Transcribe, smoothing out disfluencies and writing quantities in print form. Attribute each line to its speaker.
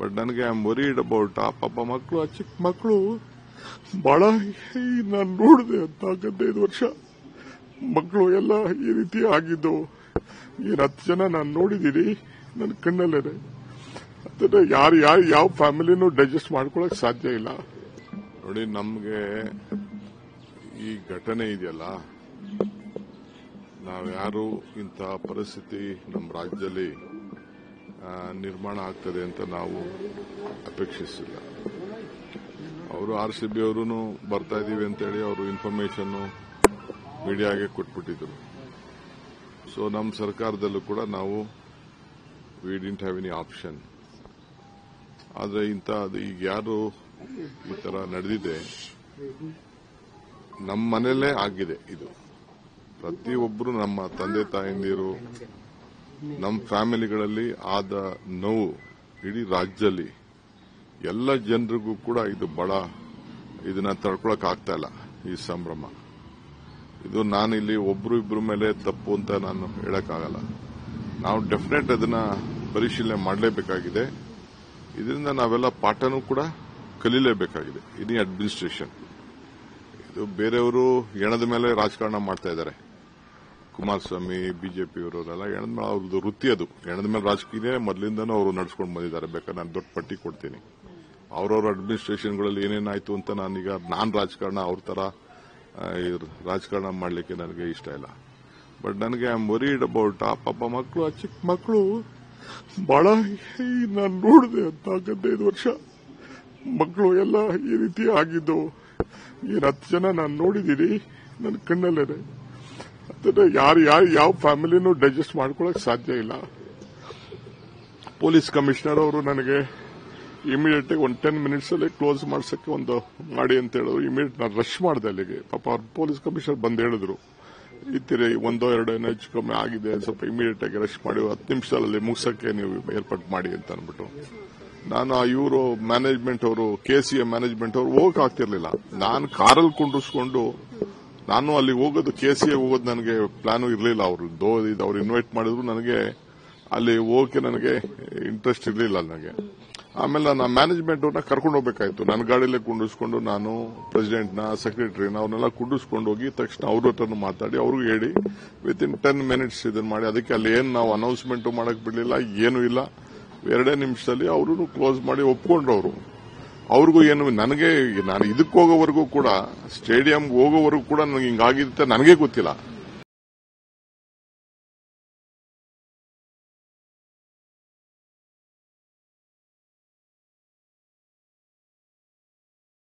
Speaker 1: But ನನಗೆ I am worried about ಆ ಪಾಪ ಮಕ್ಕಳು, ಆ ಚಿಕ್ಕ ಮಕ್ಕಳು ಬಹಳ ನಾನು ನೋಡಿದೆ 4-5 ವರ್ಷ ಮಕ್ಕಳು ಎಲ್ಲ ಈ ರೀತಿ ಆಗಿದ್ದು. 10 ಜನ ನಾನು ನೋಡಿದ್ದೀನಿ ನನ್ನ ಕಣ್ಣಲ್ಲೇನೆ. ಅದನ್ನ ಯಾರು ಯಾವ ಫ್ಯಾಮಿಲಿನೂ ಡೈಜೆಸ್ಟ್ ಮಾಡ್ಕೊಳಕ್ ಸಾಧ್ಯ ಇಲ್ಲ. ನೋಡಿ, ನಮ್ಗೆ ಈ ಘಟನೆ ಇದೆಯಲ್ಲ, ನಾವ್ಯಾರು ಇಂಥ ಪರಿಸ್ಥಿತಿ ನಮ್ಮ ರಾಜ್ಯದಲ್ಲಿ ನಿರ್ಮಾಣ ಆಗ್ತದೆ ಅಂತ ನಾವು ಅಪೇಕ್ಷಿಸಿಲ್ಲ. ಅವರು RCB ಅವರು ಬರ್ತಾ ಇದೀವಿ ಅಂತೇಳಿ ಅವರು ಇನ್ಫಾರ್ಮೇಶನ್ ಮೀಡಿಯಾಗೆ ಕೊಟ್ಬಿಟ್ಟಿದ್ರು. ಸೊ ನಮ್ಮ ಸರ್ಕಾರದಲ್ಲೂ ಕೂಡ ನಾವು we didn't have any option. ಆದರೆ ಈಗ ಯಾರು ಈ ತರ ನಡೆದಿದೆ, ನಮ್ಮ ಮನೆಯಲ್ಲೇ ಆಗಿದೆ ಇದು. ಪ್ರತಿಯೊಬ್ಬರು ನಮ್ಮ ತಂದೆ ತಾಯಂದಿರು, ನಮ್ಮ ಫ್ಯಾಮಿಲಿಗಳಲ್ಲಿ ಆದ ನೋವು ಇಡೀ ರಾಜ್ಯದಲ್ಲಿ ಎಲ್ಲ ಜನರಿಗೂ ಕೂಡ ಇದು ಬಹಳ ಇದನ್ನ ತಡ್ಕೊಳಕ್ ಆಗ್ತಾ ಇಲ್ಲ. ಈ ಸಂಭ್ರಮ ಇದು ನಾನು ಇಲ್ಲಿ ಒಬ್ರು ಇಬ್ರು ಮೇಲೆ ತಪ್ಪು ಅಂತ ನಾನು ಹೇಳಕ್ಕಾಗಲ್ಲ. ನಾವು ಡೆಫಿನೆಟ್ ಅದನ್ನ ಪರಿಶೀಲನೆ ಮಾಡಲೇಬೇಕಾಗಿದೆ. ಇದರಿಂದ ನಾವೆಲ್ಲ ಪಾಠನೂ ಕೂಡ ಕಲೀಲೇಬೇಕಾಗಿದೆ. ಇಡೀ ಅಡ್ಮಿನಿಸ್ಟ್ರೇಷನ್ ಇದು ಬೇರೆಯವರು ಎಣದ ಮೇಲೆ ರಾಜಕಾರಣ ಮಾಡ್ತಾ ಇದ್ದಾರೆ. ಕುಮಾರಸ್ವಾಮಿ, ಬಿಜೆಪಿ ಅವರೆಲ್ಲ ಎಣದ ಮೇಲೆ ಅವ್ರದ್ದು ವೃತ್ತಿ ಅದು. ಎಣದ ಮೇಲೆ ರಾಜಕೀಯ ಮೊದಲಿಂದನೂ ಅವರು ನಡೆಸ್ಕೊಂಡು ಬಂದಿದ್ದಾರೆ. ಬೇಕಾದ್ರೆ ನಾನು ದೊಡ್ಡ ಪಟ್ಟಿ ಕೊಡ್ತೀನಿ. ಅವ್ರವ್ರ ಅಡ್ಮಿನಿಸ್ಟ್ರೇಷನ್ಗಳಲ್ಲಿ ಏನೇನಾಯ್ತು ಅಂತ ನಾನು ರಾಜಕಾರಣ ಅವ್ರ ತರ ರಾಜಕಾರಣ ಮಾಡಲಿಕ್ಕೆ ನನಗೆ ಇಷ್ಟ ಇಲ್ಲ. ಬಟ್ ನನಗೆ ಐ ಆಮ್ ವರಿಡ್ ಅಬೌಟ್ ಆ ಪಾಪ ಮಕ್ಕಳು, ಆ ಚಿಕ್ಕ ಮಕ್ಕಳು ಬಹಳ ನಾನು ನೋಡಿದೆ 4-5 ವರ್ಷ ಮಕ್ಕಳು ಎಲ್ಲ ಈ ರೀತಿ ಆಗಿದ್ದು. 10 ಜನ ನಾನು ನೋಡಿದ್ದೀನಿ ನನ್ನ ಕಣ್ಣಲ್ಲೇನೆ. ಅದನ್ನ ಯಾರು ಯಾವ ಫ್ಯಾಮಿಲಿನೂ ಡೈಜೆಸ್ಟ್ ಮಾಡ್ಕೊಳಕ್ ಸಾಧ್ಯ ಇಲ್ಲ. ಪೊಲೀಸ್ ಕಮಿಷನರ್ ಅವರು ನನಗೆ ಇಮಿಡಿಯೇಟ್ ಆಗಿ 10 ಮಿನಿಟ್ಸ್ ಅಲ್ಲಿ ಕ್ಲೋಸ್ ಮಾಡ್ಸಕ್ಕೆ ಮಾಡಿ ಅಂತ ಹೇಳಿದ್ರು. ಇಮಿಡಿಯೇಟ್ ನಾನು ರಶ್ ಮಾಡಿದೆ ಅಲ್ಲಿಗೆ. ಪಾಪ ಅವ್ರ ಪೊಲೀಸ್ ಕಮಿಷನರ್ ಬಂದು ಹೇಳಿದ್ರು, ಇತ್ತಿರಿ 1-2 ಹೆಚ್ಚು ಕಮ್ಮಿ ಆಗಿದೆ, ಸ್ವಲ್ಪ ಇಮಿಡಿಯೇಟ್ ಆಗಿ ರಶ್ ಮಾಡಿ 10 ನಿಮಿಷದಲ್ಲಿ ಮುಗಿಸಕ್ಕೆ ನೀವು ಏರ್ಪಾಟ್ ಮಾಡಿ ಅಂತ ಅಂದ್ಬಿಟ್ಟು. ನಾನು ಇವರು ಮ್ಯಾನೇಜ್ಮೆಂಟ್ ಅವರು, KCA ಮ್ಯಾನೇಜ್ಮೆಂಟ್ ಅವರು ಹೋಗಕ್ ಆಗ್ತಿರ್ಲಿಲ್ಲ. ನಾನು ಕಾರಲ್ಲಿ ಕುಂಡಿಸ್ಕೊಂಡು ನಾನು ಅಲ್ಲಿ ಹೋಗೋದು, KCA ಹೋಗೋದು ನನಗೆ ಪ್ಲಾನು ಇರಲಿಲ್ಲ. ಅವ್ರು ಇನ್ವೈಟ್ ಮಾಡಿದ್ರು, ನನಗೆ ಅಲ್ಲಿ ಹೋಗಕ್ಕೆ ನನಗೆ ಇಂಟ್ರೆಸ್ಟ್ ಇರಲಿಲ್ಲ ನನಗೆ. ಆಮೇಲೆ ನಾನು ಮ್ಯಾನೇಜ್ಮೆಂಟ್ ಅವ್ರನ್ನ ಕರ್ಕೊಂಡು ಹೋಗ್ಬೇಕಾಯ್ತು. ನನ್ನ ಗಾಡಿಯಲ್ಲೇ ಕುಂಡಿಸ್ಕೊಂಡು ನಾನು ಪ್ರೆಸಿಡೆಂಟ್ನ, ಸೆಕ್ರೆಟರಿನ ಅವ್ರನ್ನೆಲ್ಲ ಕುಂಡಿಸ್ಕೊಂಡು ಹೋಗಿ ತಕ್ಷಣ ಅವ್ರ ಹತ್ರ ಮಾತಾಡಿ ಅವ್ರಿಗೂ ಹೇಳಿ ವಿತಿನ್ 10 ಮಿನಿಟ್ಸ್ ಇದನ್ನ ಮಾಡಿ. ಅದಕ್ಕೆ ಅಲ್ಲಿ ಏನು ನಾವು ಅನೌನ್ಸ್ಮೆಂಟ್ ಮಾಡಕ್ ಬಿಡಲಿಲ್ಲ, ಏನೂ ಇಲ್ಲ. 2 ನಿಮಿಷದಲ್ಲಿ ಅವರು ಕ್ಲೋಸ್ ಮಾಡಿ ಒಪ್ಕೊಂಡ್ರು. ಅವ್ರಿಗೂ ಏನು, ನಾನು ಇದಕ್ಕೆ ಹೋಗೋವರೆಗೂ ಕೂಡ, ಸ್ಟೇಡಿಯಂಗೆ ಹೋಗೋವರೆಗೂ ಕೂಡ ನನಗೆ ಹಿಂಗಾಗಿರುತ್ತೆ ನನಗೆ ಗೊತ್ತಿಲ್ಲ.